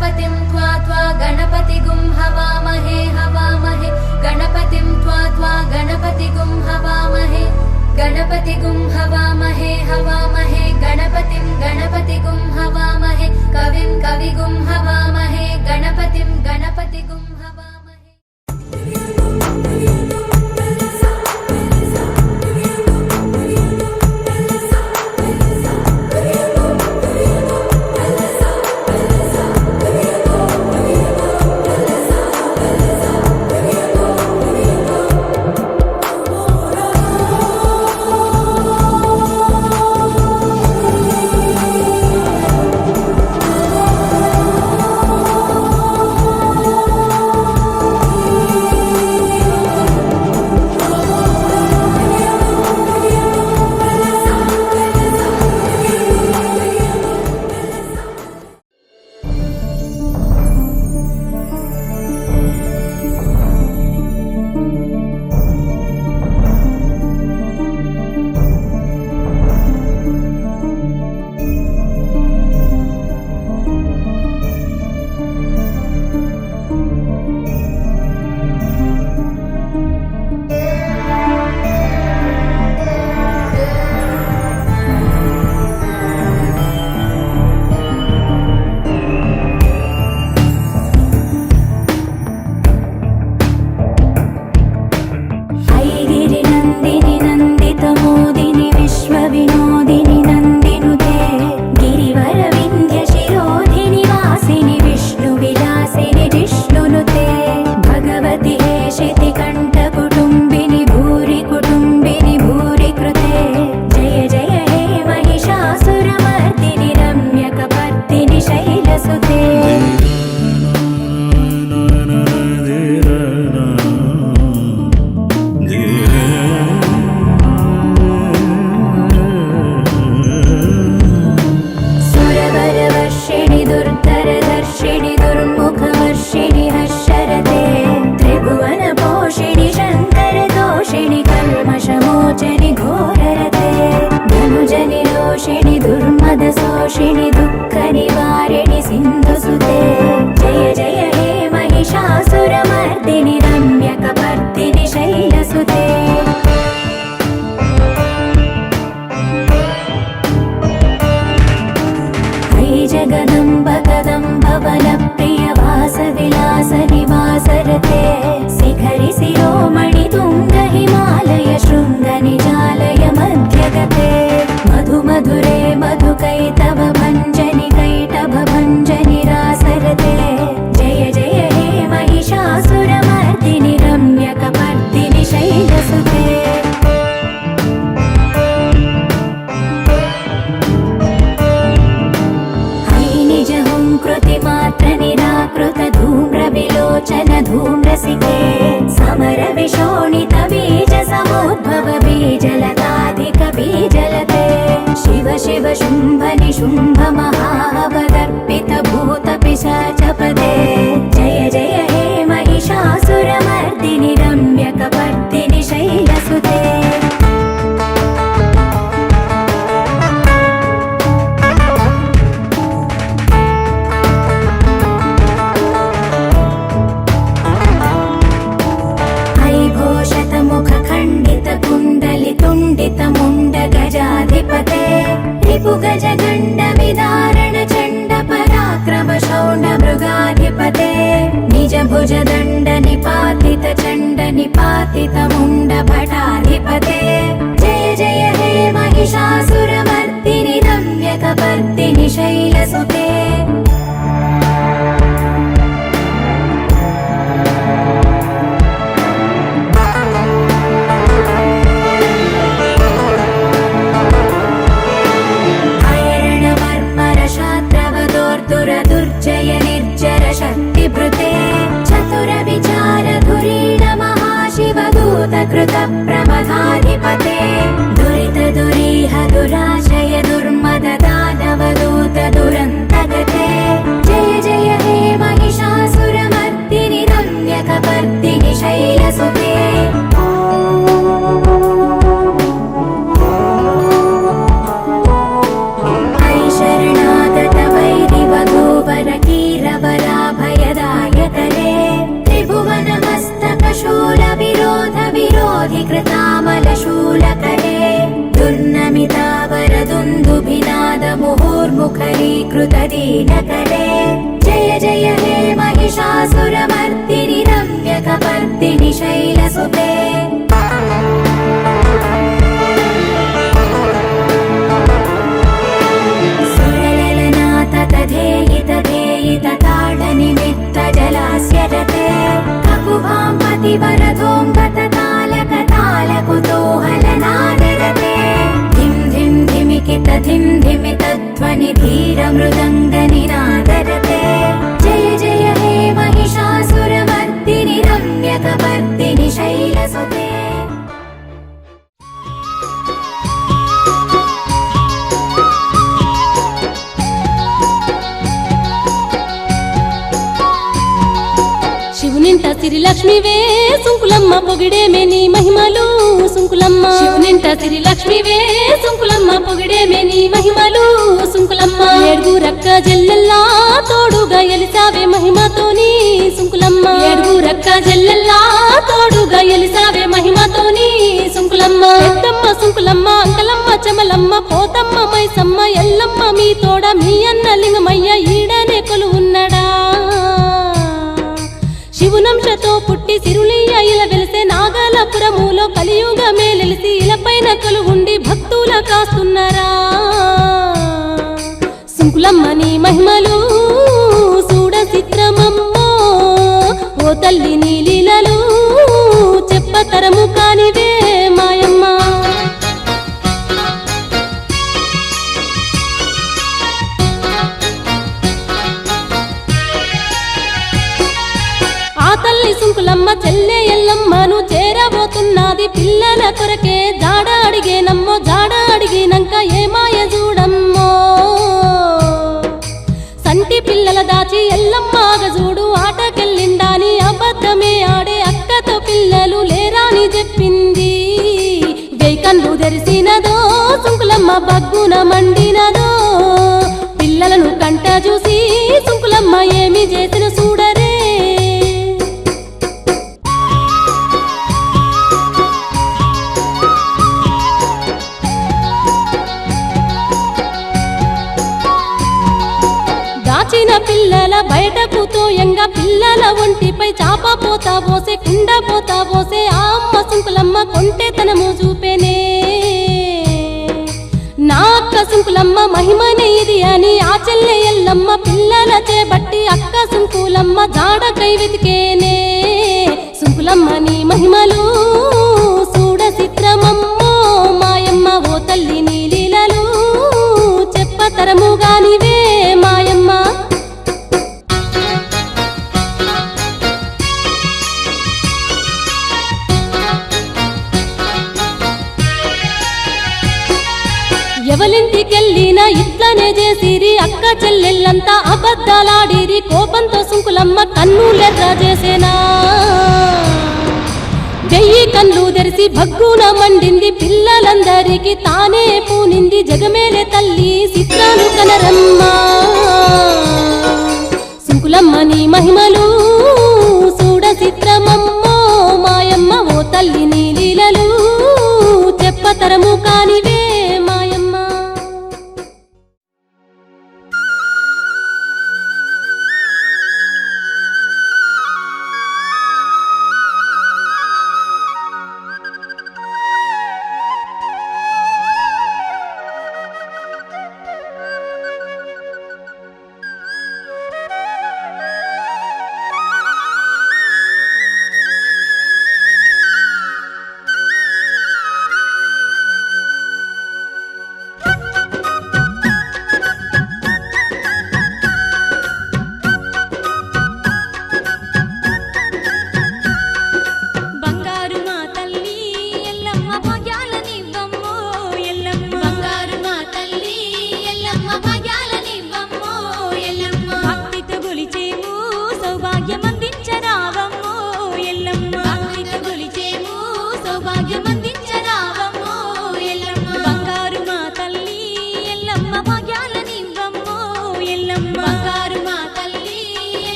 गणपतिं त्वा गणपतिगुं हवामहे हवामहे गणपतिं त्वा गणपतिगुं हवामहे गणपतिगुं हवामहे हवामहे गणपतिं गणपतिगुं हवामहे कविं कविगुं हवामहे गणपतिं गणपतिगुं हवामहे। कृत प्रमधाधिपते दुरित दुरीह दुराशय दुर्मद दानवदूत स्मितावरदुन्दुभिनाद मुहुर्मुखरीकृतदीनकरे जय जय हे महिषासुरमर्दिनि रम्यकपर्दिनि शैलसुते सुरललनाथ तधेयि तधेयि तताडनिमित्तजलास्य रते ककुभां पतिवरधोऽङ्गततालकतालकुतूहलनादिरते धिं धिं धिमिकित धिं धिमितध्वनि धीरमृदङ्गनिनादरते जय जय हे महिषासुरमर्दिनि रम्यकपर्दिनि शैलसुते శివునింట సిరిలక్ష్మివే సుంకులమ్మ పొగిడేమే నీ మహిమలు సుంకులమ్మ శివునింట సిరిలక్ష్మివే సుంకులమ్మ పొగిడేమే నీ మహిమలు సుంకులమ్మ ఏడుగురక్క జల్లెల్లా తోడుగా ఎలిసావే మహిమతోని సుంకులమ్మ ఏడుగురక్క జల్లెల్లా తోడుగా ఎలిసావే మహిమతోని సుంకులమ్మ పెద్దమ్మ సుంకులమ్మ అంకలమ్మ చమలమ్మ పోతమ్మ మైసమ్మ ఎల్లమ్మ మీ తోడ మీ అన్న లింగమయ్య ఈడనే కొలువున్నడా శివునంశతో పుట్టి సిరులియ ఇలా వెలిసే నాగలపురములో కలియుగ మేలెలిసి ఇలపైన కొలువుండి భక్తుల కాస్తున్నారా సుంకులమ్మ నీ మహిమలు చూడ చిత్రమమ్మో ఓ తల్లి నీ లీలలు చెప్పతరము కానివే మాయమ్మ తల్లి సుంకులమ్మ చెల్లె ఎల్లమ్మను చేరబోతున్నది పిల్లల కొరకే జాడ అడిగేనమ్మో జాడ అడిగినంక ఏమాయ చూడమ్మో సంటి పిల్లల దాచి ఎల్లమ్మాగ చూడు ఆటకెళ్ళిండాని అబద్ధమే ఆడే అక్కతో పిల్లలు లేరాని చెప్పింది వెయ్యకన్ను తెరిసినదో సుంకులమ్మ బగ్గున మండినదో పిల్లలను కంట చూసి సుంకులమ్మ ఏమి చేసిన చూడరే దాచిన పిల్లల బయటకు తోయంగా పిల్లల ఒంటిపై చాప పోతా పోసే కుండ పోతా పోసే ఆ అమ్మ సుంకులమ్మ కొంటెతనము చూపేనే నా అక్క సుంకులమ్మ మహిమనే ఇది అని ఆ చెల్లె ఎల్లమ్మ పిల్లల చేబట్టి అక్క సుంకులమ్మ జాడ కై వెతికేనే సుంకులమ్మ నీ మహిమలు చూడ చిత్రమమ్మో మాయమ్మ ఓ తల్లి నీ లీలలు చెప్పతరము గానివే మాయమ్మ ఎవలింటికెళ్ళినా ఇట్లనే చేసిరి అక్క చెల్లెళ్ళంతా అబద్ధాలాడిరి కోపంతో సుంకులమ్మ కన్నులెర్ర చేసేనా వెయ్యి కళ్ళు తెరిసి భగ్గున మండింది పిల్లలందరికీ తానే పూనింది జగమేలే తల్లి చిత్రాలు కనరమ్మా సుంకులమ్మ నీ మహిమలు చూడ చిత్రమమ్మో మాయమ్మ ఓ తల్లి నీ లీలలు చెప్పతరము కానివే మాయమ్మ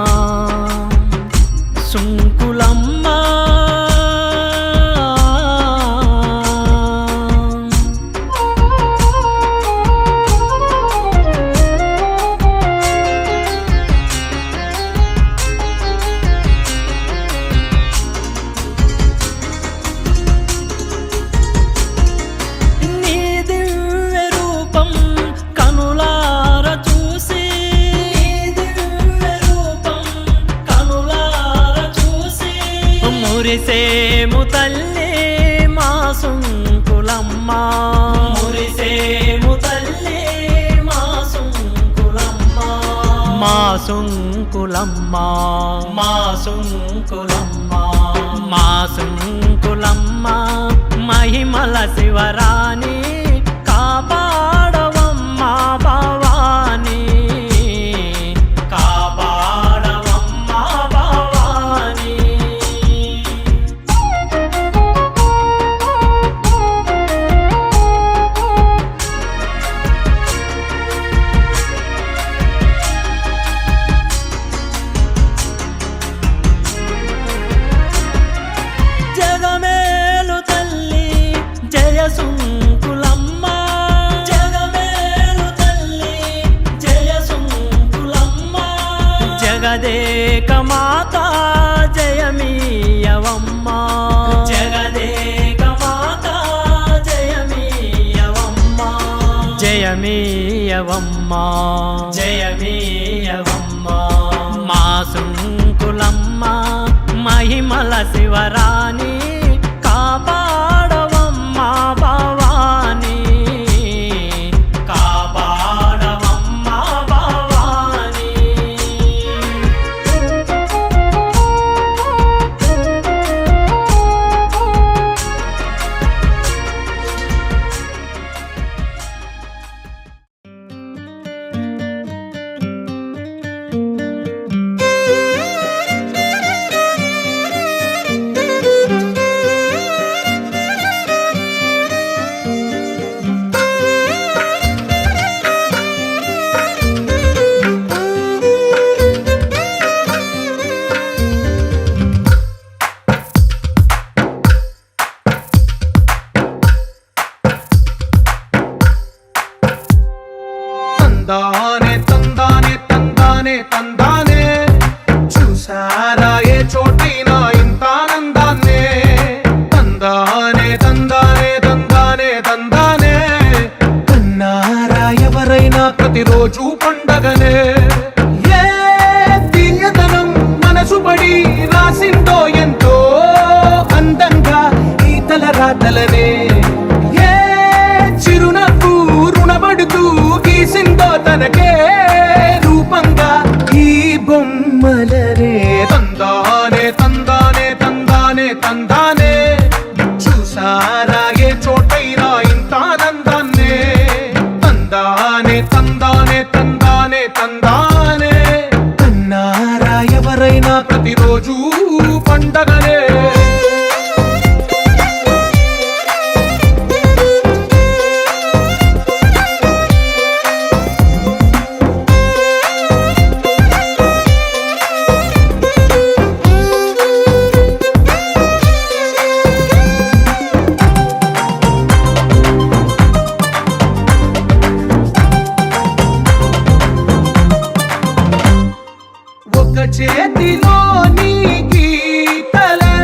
ఆ సంకులమ్మ నీ దివ్య రూపం కనులార చూసి మురిసేము తల్లి మా సంకులమ్మ మురిసేము తల్లి మా సంకులమ్మ మా సంకులమ్మ మా సంకులమ్మ మా సంకులమ్మ మహిమల శివరాణి కాపాడవమ్మా భవాని కాపాడవమ్మా భవాని జగమేలు తల్లి జయ సంకులమ్మ జగమేలు తల్లి జయ సంకులమ్మ జగదేక మాత జయమీయవమ్మ జగదేక మాత జయమీయవమ్మ జయమీయవమ్మ జయమీయవమ్మ మా సంకులమ్మ మహిమల శివరాణి కాపాడవమ్మా భవాని కాపాడవమ్మా భవాని తందానే తందానే తందానే తందానే చూసారా ఏ చోటైనా ఇంత ఆనందాన్నే తందానే తందానే తందానే తందానే కన్నారా ఎవరైనా ప్రతిరోజు పండగనే ఏ తీయదనం మనసు పడి రాసిందో ఎంతో అందంగా ఈ తలరాతలనే ఏ చిరునవ్వు రుణపడుతూ గీసిందో తనకే రూపంగా ఈ బొమ్మలనే తందానే తందానే తందానే తందానే చూసారా ఏ చోటైనా ఇంత ఆనందాన్నే తందానే తందానే తందానే తందానే కన్నారా ఎవరైనా ప్రతిరోజు పండగనే ఒక చేతిలో నీ గీతలే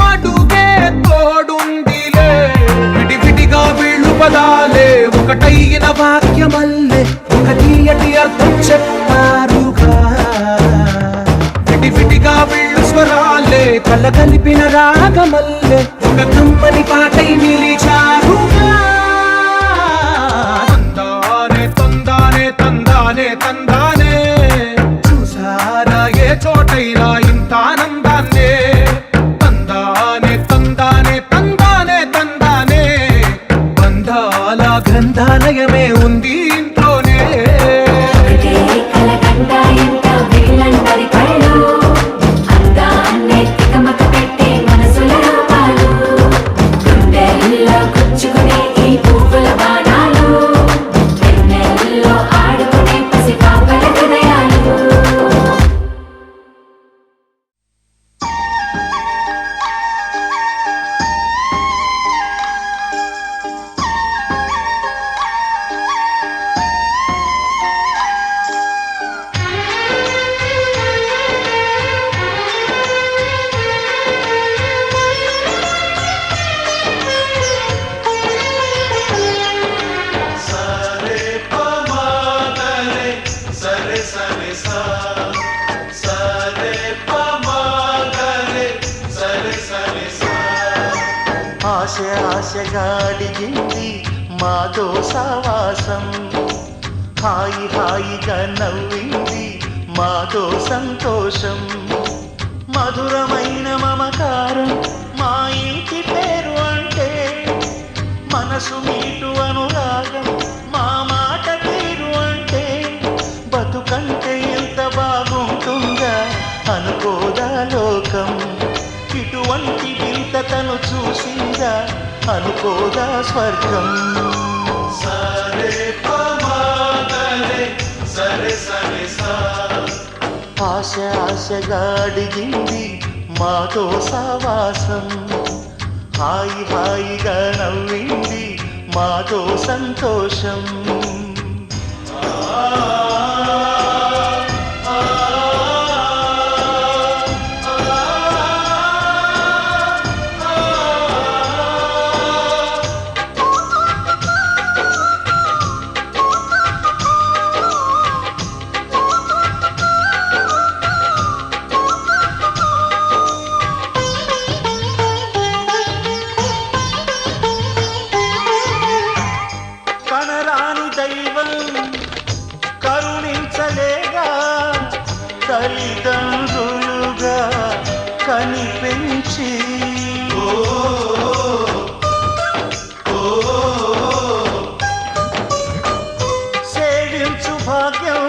అడుగే తోడుందిలే విడివిడిగా వీళ్ళు పదాలే ఒకటైన వాక్యమల్లే ఒక తీయటి అర్థం చెప్పారుగా విడివిడిగా వీళ్ళు స్వరాలే కలగలిపిన రాగమల్లే ఒక కమ్మని పాటై నిలిచారుగా తందానే తందానే తందానే తందానే చూసారా ఏ చోటైనా ఇంత ఆనందాన్నే తందానే తందానే తందానే తందానే బంధాల గ్రంథాలయమే ఉంది ఇంట్లోనే ఆశగా అడిగింది మాతో సావాసం హాయి హాయిగా నవ్వింది మాతో సంతోషం మధురమైన మమకారం మా ఇంటి పేరు అంటే మనసు మీటు అనురాగం మా మాట తీరు అంటే బతుకంటే ఎంత బాగుంటుందా అనుకోదా లోకం ఇటువంటి వింతతను చూసిందా అనుకోదా స్వర్గం సరే పమాగరే సరే సరే సా ఆశ ఆశగా అడిగింది మాతో సావాసం హాయి హాయిగా నవ్వింది మాతో సంతోషం తల్లిదండ్రులుగా కనిపించి సేవించు భాగ్యం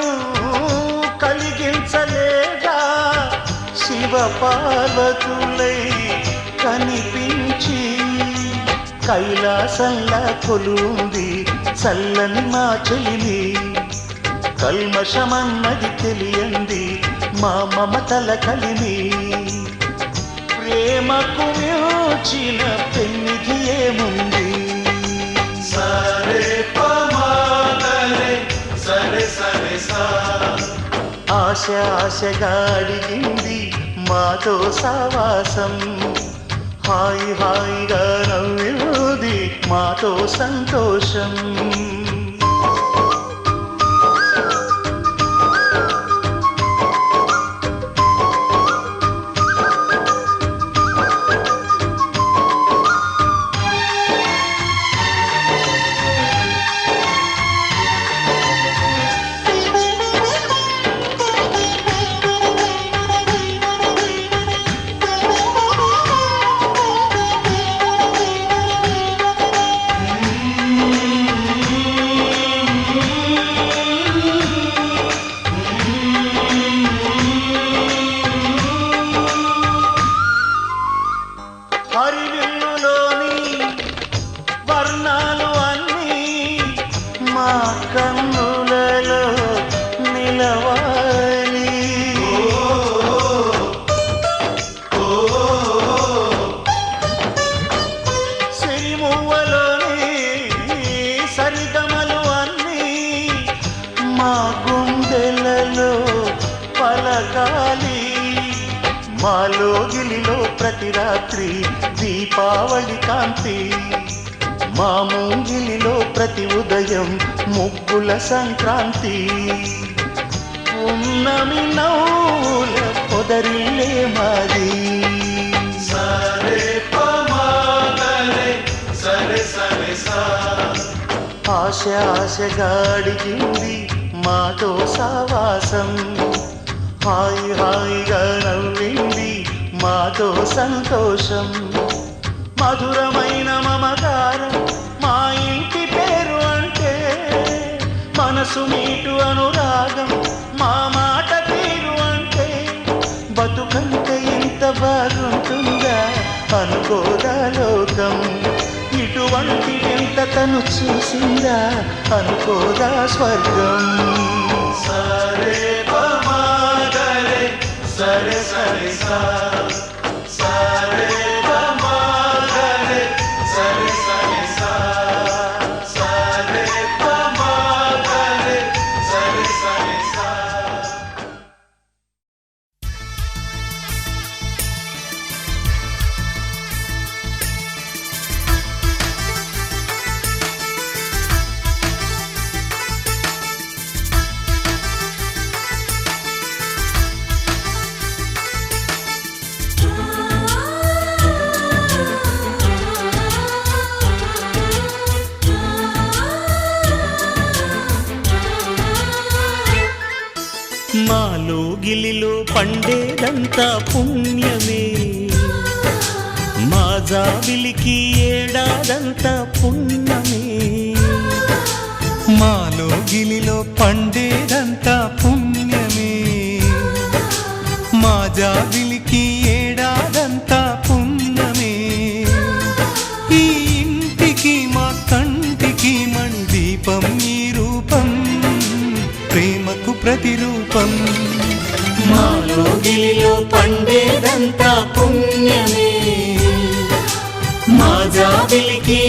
కలిగించలేదా శివ పార్వతులై కనిపించి కైలాసంలా కొలుంది చల్లని మా చెలిమి కల్మషమన్నది తెలియంది మా మమతల కలిమి ప్రేమకు మించిన పెన్నిధి ఏముంది సరే పమాగరే సరే సరే సా ఆశ ఆశగా అడిగింది మాతో సావాసం హాయి హాయిగా నవ్వింది మాతో సంతోషం కన్నులలో నిలవాలి సిరిమువ్వలోని సరిగమలు అన్నీ మా గుండెలలో పలకాలి మాలో గిలిలో ప్రతి రాత్రి దీపావళి కాంతి మా ముంగిలిలో ప్రతి ఉదయం ముగ్గుల సంక్రాంతి ఉన్నమి నవ్వుల పొదరిల్లే మాది సరే పమాగరే సరే సరే సా ఆశ ఆశగా అడిగింది మాతో సావాసం హాయి హాయిగా నవ్వింది మాతో సంతోషం మధురమైన మమకారం మా ఇంటి పేరు అంటే మనసు మీటు అనురాగం మా మాట తీరు అంటే బతుకంటే ఇంత బాగుంటుందా అనుకోదా లోకం ఇటువంటి ఎంత తను చూసిందా అనుకోదా స్వర్గం సరే పమాగరే సరే సరే సా సరే పమాగరే సరే సరే సా సరే పమాగరే సరే సరే సా మాలో గిలిలో పండేదంతా పుణ్యమే మా జాబిలికి ఏడాదంతా పుణ్యమే మాలో గిలిలో పండేదంతా పుణ్యమే మా జాబిలికి ఏడాదంతా పుణ్యమే ఈ ఇంటికి మా కంటికి మణి దీపం ఈ రూపం ప్రేమకు ప్రతిరూపం మాలో గిలిలో పండేదంతా పుణ్యమే మా జాబిలికి